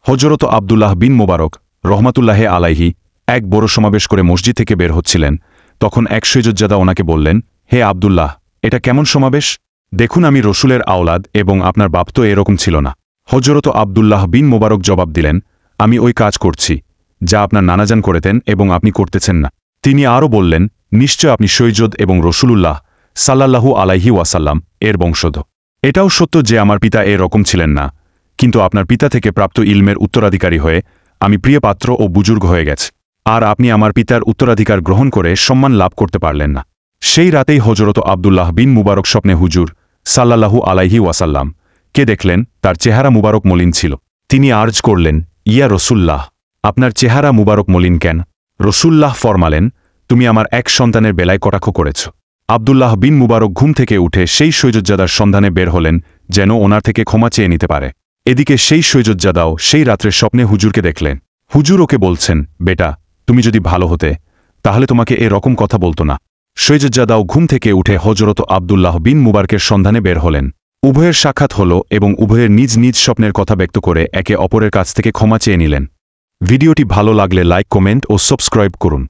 হযরত আব্দুল্লাহ বিন মুবারক রহমাতুল্লাহে আলাইহি এক বড় সমাবেশ করে মসজিদ থেকে বের হচ্ছিলেন। তখন এক সৈয়দজাদা ওনাকে বললেন, হে আব্দুল্লাহ, এটা কেমন সমাবেশ? দেখুন, আমি রসুলের আওলাদ এবং আপনার বাপ তো এরকম ছিল না। হযরত আব্দুল্লাহ বিন মুবারক জবাব দিলেন, আমি ওই কাজ করছি যা আপনার নানাজান করেতেন এবং আপনি করতেছেন না। তিনি আরও বললেন, নিশ্চয় আপনি সৈয়দ এবং রসুলুল্লাহ সাল্লাল্লাহু আলাইহি ওয়াসাল্লাম এর বংশধর। এটাও সত্য যে আমার পিতা এরকম ছিলেন না, কিন্তু আপনার পিতা থেকে প্রাপ্ত ইলমের উত্তরাধিকারী হয়ে আমি প্রিয় পাত্র ও বুজুর্গ হয়ে গেছে, আর আপনি আমার পিতার উত্তরাধিকার গ্রহণ করে সম্মান লাভ করতে পারলেন না। সেই রাতেই হযরত আব্দুল্লাহ বিন মুবারক স্বপ্নে হুজুর সাল্লাল্লাহু আলাইহি ওয়াসাল্লাম কে দেখলেন। তার চেহারা মুবারক মলিন ছিল। তিনি আর্জ করলেন, ইয়া রসুল্লাহ, আপনার চেহারা মুবারক মলিন কেন? রসুল্লাহ ফরমালেন, তুমি আমার এক সন্তানের বেলায় কটাক্ষ করেছ। আব্দুল্লাহ বিন মুবারক ঘুম থেকে উঠে সেই সৈয়দজাদার সন্ধানে বের হলেন, যেন ওনার থেকে ক্ষমা চেয়ে নিতে পারে। এদিকে সেই সৈয়দজাদাও সেই রাত্রে স্বপ্নে হুজুরকে দেখলেন। হুজুর ওকে বলছেন, বেটা, তুমি যদি ভালো হতে তাহলে তোমাকে এরকম কথা বলতো না। সৈয়দজাদাও ঘুম থেকে উঠে হযরত আব্দুল্লাহ বিন মুবারকের সন্ধানে বের হলেন। উভয়ের সাক্ষাৎ হল এবং উভয়ের নিজ নিজ স্বপ্নের কথা ব্যক্ত করে একে অপরের কাছ থেকে ক্ষমা চেয়ে নিলেন। ভিডিওটি ভালো লাগলে লাইক, কমেন্ট ও সাবস্ক্রাইব করুন।